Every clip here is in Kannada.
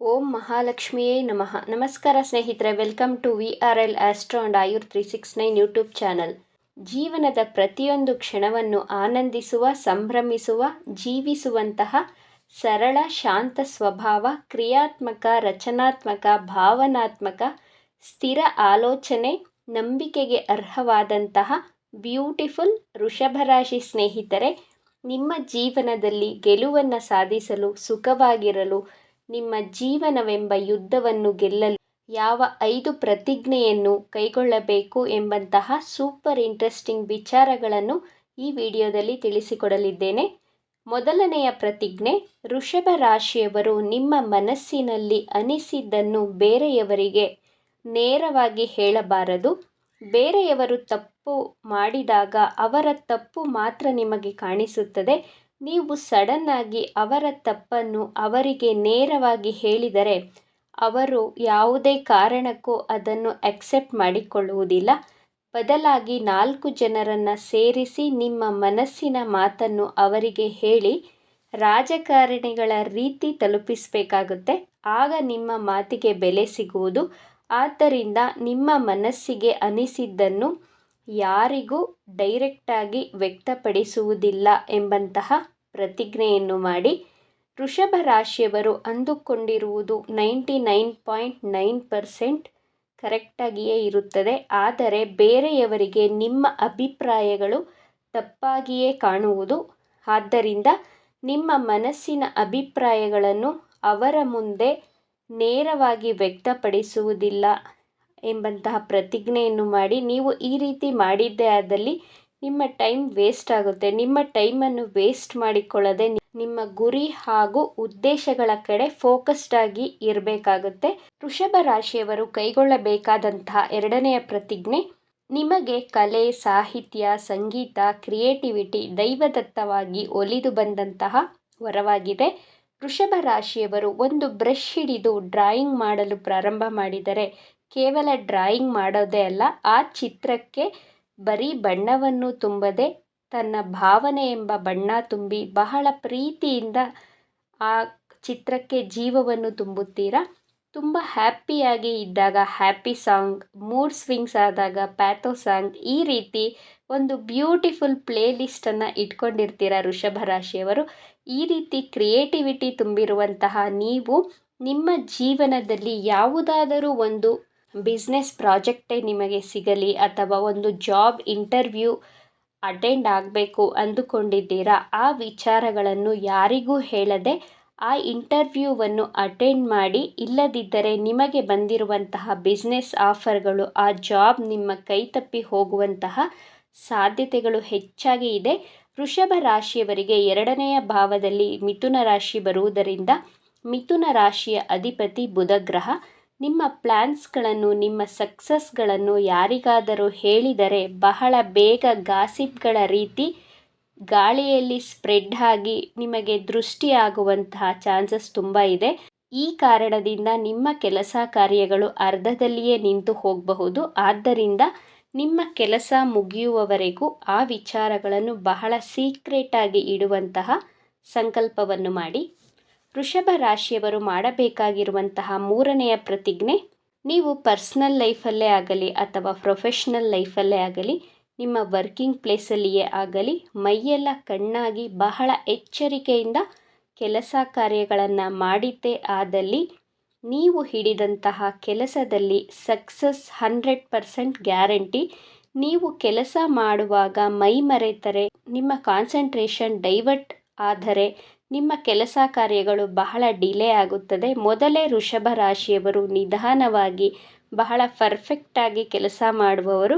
ಓಂ ಮಹಾಲಕ್ಷ್ಮಿಯೇ ನಮಃ. ನಮಸ್ಕಾರ ಸ್ನೇಹಿತರೆ, welcome to VRL astro and ಆಯುರ್ 369 ಯೂಟ್ಯೂಬ್ ಚಾನಲ್. ಜೀವನದ ಪ್ರತಿಯೊಂದು ಕ್ಷಣವನ್ನು ಆನಂದಿಸುವ, ಸಂಭ್ರಮಿಸುವ, ಜೀವಿಸುವಂತಹ ಸರಳ, ಶಾಂತ ಸ್ವಭಾವ, ಕ್ರಿಯಾತ್ಮಕ, ರಚನಾತ್ಮಕ, ಭಾವನಾತ್ಮಕ, ಸ್ಥಿರ ಆಲೋಚನೆ, ನಂಬಿಕೆಗೆ ಅರ್ಹವಾದಂತಹ ಬ್ಯೂಟಿಫುಲ್ ವೃಷಭರಾಶಿ ಸ್ನೇಹಿತರೆ, ನಿಮ್ಮ ಜೀವನದಲ್ಲಿ ಗೆಲುವನ್ನು ಸಾಧಿಸಲು, ಸುಖವಾಗಿರಲು, ನಿಮ್ಮ ಜೀವನವೆಂಬ ಯುದ್ಧವನ್ನು ಗೆಲ್ಲಲು ಯಾವ 5 ಪ್ರತಿಜ್ಞೆಯನ್ನು ಕೈಗೊಳ್ಳಬೇಕು ಎಂಬಂತಹ ಸೂಪರ್ ಇಂಟ್ರೆಸ್ಟಿಂಗ್ ವಿಚಾರಗಳನ್ನು ಈ ವಿಡಿಯೋದಲ್ಲಿ ತಿಳಿಸಿಕೊಡಲಿದ್ದೇನೆ. ಮೊದಲನೆಯ ಪ್ರತಿಜ್ಞೆ, ವೃಷಭ ರಾಶಿಯವರು ನಿಮ್ಮ ಮನಸ್ಸಿನಲ್ಲಿ ಅನಿಸಿದ್ದನ್ನು ಬೇರೆಯವರಿಗೆ ನೇರವಾಗಿ ಹೇಳಬಾರದು. ಬೇರೆಯವರು ತಪ್ಪು ಮಾಡಿದಾಗ ಅವರ ತಪ್ಪು ಮಾತ್ರ ನಿಮಗೆ ಕಾಣಿಸುತ್ತದೆ. ನೀವು ಸಡನ್ನಾಗಿ ಅವರ ತಪ್ಪನ್ನು ಅವರಿಗೆ ನೇರವಾಗಿ ಹೇಳಿದರೆ ಅವರು ಯಾವುದೇ ಕಾರಣಕ್ಕೂ ಅದನ್ನು ಅಕ್ಸೆಪ್ಟ್ ಮಾಡಿಕೊಳ್ಳುವುದಿಲ್ಲ. ಬದಲಾಗಿ 4 ಜನರನ್ನು ಸೇರಿಸಿ ನಿಮ್ಮ ಮನಸ್ಸಿನ ಮಾತನ್ನು ಅವರಿಗೆ ಹೇಳಿ ರಾಜಕಾರಣಿಗಳ ರೀತಿ ತಲುಪಿಸಬೇಕಾಗುತ್ತೆ. ಆಗ ನಿಮ್ಮ ಮಾತಿಗೆ ಬೆಲೆ ಸಿಗುವುದು. ಆದ್ದರಿಂದ ನಿಮ್ಮ ಮನಸ್ಸಿಗೆ ಅನಿಸಿದ್ದನ್ನು ಯಾರಿಗೂ ಡೈರೆಕ್ಟಾಗಿ ವ್ಯಕ್ತಪಡಿಸುವುದಿಲ್ಲ ಎಂಬಂತಹ ಪ್ರತಿಜ್ಞೆಯನ್ನು ಮಾಡಿ. ವೃಷಭ ರಾಶಿಯವರು ಅಂದುಕೊಂಡಿರುವುದು 99.9% ಕರೆಕ್ಟಾಗಿಯೇ ಇರುತ್ತದೆ. ಆದರೆ ಬೇರೆಯವರಿಗೆ ನಿಮ್ಮ ಅಭಿಪ್ರಾಯಗಳು ತಪ್ಪಾಗಿಯೇ ಕಾಣುವುದು. ಆದ್ದರಿಂದ ನಿಮ್ಮ ಮನಸ್ಸಿನ ಅಭಿಪ್ರಾಯಗಳನ್ನು ಅವರ ಮುಂದೆ ನೇರವಾಗಿ ವ್ಯಕ್ತಪಡಿಸುವುದಿಲ್ಲ ಎಂಬಂತಹ ಪ್ರತಿಜ್ಞೆಯನ್ನು ಮಾಡಿ. ನೀವು ಈ ರೀತಿ ಮಾಡಿದ್ದೇ ಆದಲ್ಲಿ ನಿಮ್ಮ ಟೈಮ್ ವೇಸ್ಟ್ ಆಗುತ್ತೆ. ನಿಮ್ಮ ಟೈಮನ್ನು ವೇಸ್ಟ್ ಮಾಡಿಕೊಳ್ಳದೆ ನಿಮ್ಮ ಗುರಿ ಹಾಗೂ ಉದ್ದೇಶಗಳ ಕಡೆ ಫೋಕಸ್ಡ್ ಆಗಿ ಇರಬೇಕಾಗುತ್ತೆ. ವೃಷಭ ರಾಶಿಯವರು ಕೈಗೊಳ್ಳಬೇಕಾದಂತಹ ಎರಡನೆಯ ಪ್ರತಿಜ್ಞೆ, ನಿಮಗೆ ಕಲೆ, ಸಾಹಿತ್ಯ, ಸಂಗೀತ, ಕ್ರಿಯೇಟಿವಿಟಿ ದೈವದತ್ತವಾಗಿ ಒಲಿದು ಬಂದಂತಹ ವರವಾಗಿದೆ. ವೃಷಭ ರಾಶಿಯವರು ಒಂದು ಬ್ರಷ್ ಹಿಡಿದು ಡ್ರಾಯಿಂಗ್ ಮಾಡಲು ಪ್ರಾರಂಭ ಮಾಡಿದರೆ ಕೇವಲ ಡ್ರಾಯಿಂಗ್ ಮಾಡೋದೇ ಅಲ್ಲ, ಆ ಚಿತ್ರಕ್ಕೆ ಬರೀ ಬಣ್ಣವನ್ನು ತುಂಬದೆ ತನ್ನ ಭಾವನೆ ಎಂಬ ಬಣ್ಣ ತುಂಬಿ ಬಹಳ ಪ್ರೀತಿಯಿಂದ ಆ ಚಿತ್ರಕ್ಕೆ ಜೀವವನ್ನು ತುಂಬುತ್ತೀರಾ. ತುಂಬ ಹ್ಯಾಪಿಯಾಗಿ ಇದ್ದಾಗ ಹ್ಯಾಪಿ ಸಾಂಗ್, ಮೂಡ್ ಸ್ವಿಂಗ್ಸ್ ಆದಾಗ ಪ್ಯಾಥೋ ಸಾಂಗ್, ಈ ರೀತಿ ಒಂದು ಬ್ಯೂಟಿಫುಲ್ ಪ್ಲೇ ಲಿಸ್ಟನ್ನು ಇಟ್ಕೊಂಡಿರ್ತೀರ ವೃಷಭ ರಾಶಿಯವರು. ಈ ರೀತಿ ಕ್ರಿಯೇಟಿವಿಟಿ ತುಂಬಿರುವಂತಹ ನೀವು ನಿಮ್ಮ ಜೀವನದಲ್ಲಿ ಯಾವುದಾದರೂ ಒಂದು ಬಿಸ್ನೆಸ್ ಪ್ರಾಜೆಕ್ಟೇ ನಿಮಗೆ ಸಿಗಲಿ ಅಥವಾ ಒಂದು ಜಾಬ್ ಇಂಟರ್ವ್ಯೂ ಅಟೆಂಡ್ ಆಗಬೇಕು ಅಂದುಕೊಂಡಿದ್ದೀರಾ, ಆ ವಿಚಾರಗಳನ್ನು ಯಾರಿಗೂ ಹೇಳದೆ ಆ ಇಂಟರ್ವ್ಯೂವನ್ನು ಅಟೆಂಡ್ ಮಾಡಿ. ಇಲ್ಲದಿದ್ದರೆ ನಿಮಗೆ ಬಂದಿರುವಂತಹ ಬಿಸ್ನೆಸ್ ಆಫರ್ಗಳು, ಆ ಜಾಬ್ ನಿಮ್ಮ ಕೈ ತಪ್ಪಿ ಹೋಗುವಂತಹ ಸಾಧ್ಯತೆಗಳು ಹೆಚ್ಚಾಗಿ ಇದೆ. ವೃಷಭ ರಾಶಿಯವರಿಗೆ 2ನೆಯ ಭಾವದಲ್ಲಿ ಮಿಥುನ ರಾಶಿ ಬರುವುದರಿಂದ ಮಿಥುನ ರಾಶಿಯ ಅಧಿಪತಿ ಬುಧ ಗ್ರಹ. ನಿಮ್ಮ ಪ್ಲ್ಯಾನ್ಸ್ಗಳನ್ನು, ನಿಮ್ಮ ಸಕ್ಸಸ್ಗಳನ್ನು ಯಾರಿಗಾದರೂ ಹೇಳಿದರೆ ಬಹಳ ಬೇಗ ಗಾಸಿಪ್ಗಳ ರೀತಿ ಗಾಳಿಯಲ್ಲಿ ಸ್ಪ್ರೆಡ್ ಆಗಿ ನಿಮಗೆ ದೃಷ್ಟಿಯಾಗುವಂತಹ ಚಾನ್ಸಸ್ ತುಂಬ ಇದೆ. ಈ ಕಾರಣದಿಂದ ನಿಮ್ಮ ಕೆಲಸ ಕಾರ್ಯಗಳು ಅರ್ಧದಲ್ಲಿಯೇ ನಿಂತು ಹೋಗಬಹುದು. ಆದ್ದರಿಂದ ನಿಮ್ಮ ಕೆಲಸ ಮುಗಿಯುವವರೆಗೂ ಆ ವಿಚಾರಗಳನ್ನು ಬಹಳ ಸೀಕ್ರೆಟ್ ಆಗಿ ಇಡುವಂತಹ ಸಂಕಲ್ಪವನ್ನು ಮಾಡಿ. ವೃಷಭ ರಾಶಿಯವರು ಮಾಡಬೇಕಾಗಿರುವಂತಹ 3ನೆಯ ಪ್ರತಿಜ್ಞೆ, ನೀವು ಪರ್ಸ್ನಲ್ ಲೈಫಲ್ಲೇ ಆಗಲಿ ಅಥವಾ ಪ್ರೊಫೆಷ್ನಲ್ ಲೈಫಲ್ಲೇ ಆಗಲಿ, ನಿಮ್ಮ ವರ್ಕಿಂಗ್ ಪ್ಲೇಸಲ್ಲಿಯೇ ಆಗಲಿ, ಮೈಯೆಲ್ಲ ಕಣ್ಣಾಗಿ ಬಹಳ ಎಚ್ಚರಿಕೆಯಿಂದ ಕೆಲಸ ಕಾರ್ಯಗಳನ್ನು ಮಾಡಿದ್ದೇ ಆದಲ್ಲಿ ನೀವು ಹಿಡಿದಂತಹ ಕೆಲಸದಲ್ಲಿ ಸಕ್ಸಸ್ 100% ಗ್ಯಾರಂಟಿ. ನೀವು ಕೆಲಸ ಮಾಡುವಾಗ ಮೈ ಮರೆತರೆ, ನಿಮ್ಮ ಕಾನ್ಸಂಟ್ರೇಷನ್ ಡೈವರ್ಟ್ ಆದರೆ ನಿಮ್ಮ ಕೆಲಸ ಕಾರ್ಯಗಳು ಬಹಳ ಡಿಲೇ ಆಗುತ್ತದೆ. ಮೊದಲೇ ವೃಷಭ ರಾಶಿಯವರು ನಿಧಾನವಾಗಿ ಬಹಳ ಪರ್ಫೆಕ್ಟಾಗಿ ಕೆಲಸ ಮಾಡುವವರು.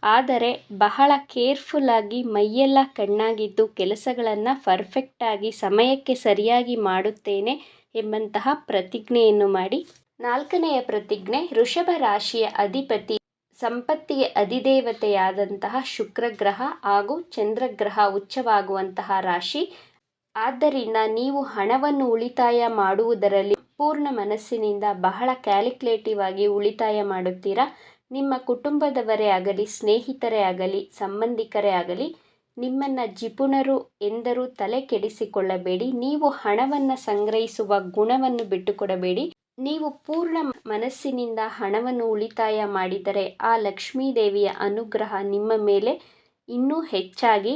ಆದರೆ ಬಹಳ ಕೇರ್ಫುಲ್ಲಾಗಿ ಮೈಯೆಲ್ಲ ಕಣ್ಣಾಗಿದ್ದು ಕೆಲಸಗಳನ್ನು ಪರ್ಫೆಕ್ಟಾಗಿ ಸಮಯಕ್ಕೆ ಸರಿಯಾಗಿ ಮಾಡುತ್ತೇನೆ ಎಂಬಂತಹ ಪ್ರತಿಜ್ಞೆಯನ್ನು ಮಾಡಿ. 4ನೆಯ ಪ್ರತಿಜ್ಞೆ, ವೃಷಭ ರಾಶಿಯ ಅಧಿಪತಿ ಸಂಪತ್ತಿಗೆ ಅಧಿದೇವತೆಯಾದಂತಹ ಶುಕ್ರ ಗ್ರಹ ಹಾಗೂ ಚಂದ್ರಗ್ರಹ ಉಚ್ಚವಾಗುವಂತಹ ರಾಶಿ. ಆದ್ದರಿಂದ ನೀವು ಹಣವನ್ನು ಉಳಿತಾಯ ಮಾಡುವುದರಲ್ಲಿ ಪೂರ್ಣ ಮನಸ್ಸಿನಿಂದ ಬಹಳ ಕ್ಯಾಲ್ಕುಲೇಟಿವ್ ಆಗಿ ಉಳಿತಾಯ ಮಾಡುತ್ತೀರಾ. ನಿಮ್ಮ ಕುಟುಂಬದವರೇ ಆಗಲಿ, ಸ್ನೇಹಿತರೇ ಆಗಲಿ, ಸಂಬಂಧಿಕರೇ ಆಗಲಿ ನಿಮ್ಮನ್ನು ಜಿಪುಣರು ಎಂದರೂ ತಲೆ ಕೆಡಿಸಿಕೊಳ್ಳಬೇಡಿ. ನೀವು ಹಣವನ್ನು ಸಂಗ್ರಹಿಸುವ ಗುಣವನ್ನು ಬಿಟ್ಟುಕೊಡಬೇಡಿ. ನೀವು ಪೂರ್ಣ ಮನಸ್ಸಿನಿಂದ ಹಣವನ್ನು ಉಳಿತಾಯ ಮಾಡಿದರೆ ಆ ಲಕ್ಷ್ಮೀದೇವಿಯ ಅನುಗ್ರಹ ನಿಮ್ಮ ಮೇಲೆ ಇನ್ನೂ ಹೆಚ್ಚಾಗಿ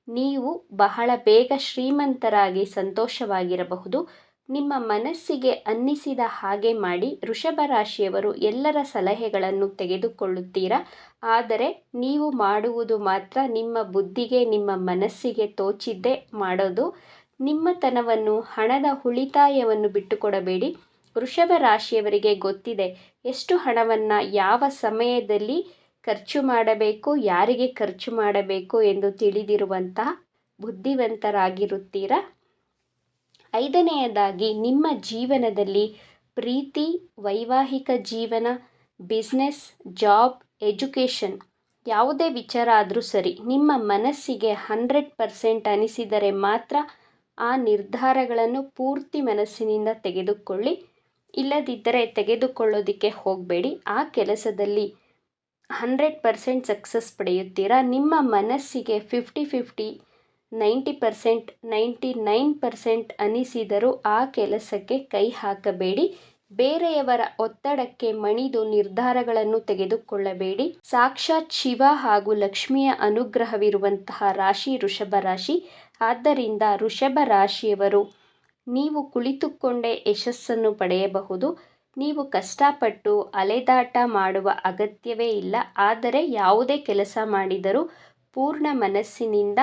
ನೀವು ಬಹಳ ಬೇಗ ಶ್ರೀಮಂತರಾಗಿ ಸಂತೋಷವಾಗಿರಬಹುದು. ನಿಮ್ಮ ಮನಸ್ಸಿಗೆ ಅನ್ನಿಸಿದ ಹಾಗೆ ಮಾಡಿ. ವೃಷಭ ರಾಶಿಯವರು ಎಲ್ಲರ ಸಲಹೆಗಳನ್ನು ತೆಗೆದುಕೊಳ್ಳುತ್ತೀರಾ, ಆದರೆ ನೀವು ಮಾಡುವುದು ಮಾತ್ರ ನಿಮ್ಮ ಬುದ್ಧಿಗೆ ನಿಮ್ಮ ಮನಸ್ಸಿಗೆ ತೋಚಿದ್ದೇ ಮಾಡೋದು. ನಿಮ್ಮತನವನ್ನು ಹಣದ ಉಳಿತಾಯವನ್ನು ಬಿಟ್ಟುಕೊಡಬೇಡಿ. ವೃಷಭ ರಾಶಿಯವರಿಗೆ ಗೊತ್ತಿದೆ ಎಷ್ಟು ಹಣವನ್ನು ಯಾವ ಸಮಯದಲ್ಲಿ ಖರ್ಚು ಮಾಡಬೇಕು, ಯಾರಿಗೆ ಖರ್ಚು ಮಾಡಬೇಕು ಎಂದು ತಿಳಿದಿರುವಂತಹ ಬುದ್ಧಿವಂತರಾಗಿರುತ್ತೀರ. ಐದನೆಯದಾಗಿ, ನಿಮ್ಮ ಜೀವನದಲ್ಲಿ ಪ್ರೀತಿ, ವೈವಾಹಿಕ ಜೀವನ, ಬಿಸ್ನೆಸ್, ಜಾಬ್, ಎಜುಕೇಷನ್ ಯಾವುದೇ ವಿಚಾರ ಆದರೂ ಸರಿ, ನಿಮ್ಮ ಮನಸ್ಸಿಗೆ 100% ಅನಿಸಿದರೆ ಮಾತ್ರ ಆ ನಿರ್ಧಾರಗಳನ್ನು ಪೂರ್ತಿ ಮನಸ್ಸಿನಿಂದ ತೆಗೆದುಕೊಳ್ಳಿ. ಇಲ್ಲದಿದ್ದರೆ ತೆಗೆದುಕೊಳ್ಳೋದಕ್ಕೆ ಹೋಗಬೇಡಿ. ಆ ಕೆಲಸದಲ್ಲಿ 100% ಸಕ್ಸಸ್ ಪಡೆಯುತ್ತೀರಾ. ನಿಮ್ಮ ಮನಸ್ಸಿಗೆ 50-50, 90%, 99% ಅನಿಸಿದರೂ ಆ ಕೆಲಸಕ್ಕೆ ಕೈ ಹಾಕಬೇಡಿ. ಬೇರೆಯವರ ಒತ್ತಡಕ್ಕೆ ಮಣಿದು ನಿರ್ಧಾರಗಳನ್ನು ತೆಗೆದುಕೊಳ್ಳಬೇಡಿ. ಸಾಕ್ಷಾತ್ ಶಿವ ಹಾಗೂ ಲಕ್ಷ್ಮಿಯ ಅನುಗ್ರಹವಿರುವಂತಹ ರಾಶಿ ವೃಷಭ ರಾಶಿ. ಆದ್ದರಿಂದ ವೃಷಭ ರಾಶಿಯವರು ನೀವು ಕುಳಿತುಕೊಂಡೇ ಯಶಸ್ಸನ್ನು ಪಡೆಯಬಹುದು. ನೀವು ಕಷ್ಟಪಟ್ಟು ಅಲೆದಾಟ ಮಾಡುವ ಅಗತ್ಯವೇ ಇಲ್ಲ. ಆದರೆ ಯಾವುದೇ ಕೆಲಸ ಮಾಡಿದರೂ ಪೂರ್ಣ ಮನಸ್ಸಿನಿಂದ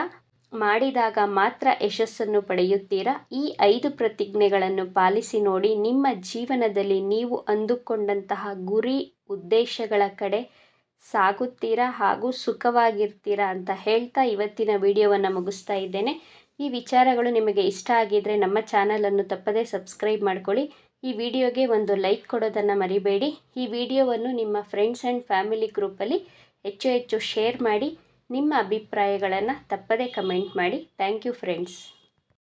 ಮಾಡಿದಾಗ ಮಾತ್ರ ಯಶಸ್ಸನ್ನು ಪಡೆಯುತ್ತೀರಾ. ಈ 5 ಪ್ರತಿಜ್ಞೆಗಳನ್ನು ಪಾಲಿಸಿ ನೋಡಿ. ನಿಮ್ಮ ಜೀವನದಲ್ಲಿ ನೀವು ಅಂದುಕೊಂಡಂತಹ ಗುರಿ ಉದ್ದೇಶಗಳ ಕಡೆ ಸಾಗುತ್ತೀರಾ ಹಾಗೂ ಸುಖವಾಗಿರ್ತೀರಾ ಅಂತ ಹೇಳ್ತಾ ಇವತ್ತಿನ ವಿಡಿಯೋವನ್ನು ಮುಗಿಸ್ತಾ ಇದ್ದೇನೆ. ಈ ವಿಚಾರಗಳು ನಿಮಗೆ ಇಷ್ಟ ಆಗಿದ್ದರೆ ನಮ್ಮ ಚಾನಲನ್ನು ತಪ್ಪದೇ ಸಬ್ಸ್ಕ್ರೈಬ್ ಮಾಡ್ಕೊಳ್ಳಿ. ಈ ವಿಡಿಯೋಗೆ ಒಂದು ಲೈಕ್ ಕೊಡೋದನ್ನು ಮರಿಬೇಡಿ. ಈ ವಿಡಿಯೋವನ್ನು ನಿಮ್ಮ ಫ್ರೆಂಡ್ಸ್ ಆ್ಯಂಡ್ ಫ್ಯಾಮಿಲಿ ಗ್ರೂಪಲ್ಲಿ ಹೆಚ್ಚು ಹೆಚ್ಚು ಶೇರ್ ಮಾಡಿ. ನಿಮ್ಮ ಅಭಿಪ್ರಾಯಗಳನ್ನು ತಪ್ಪದೇ ಕಮೆಂಟ್ ಮಾಡಿ. Thank you friends.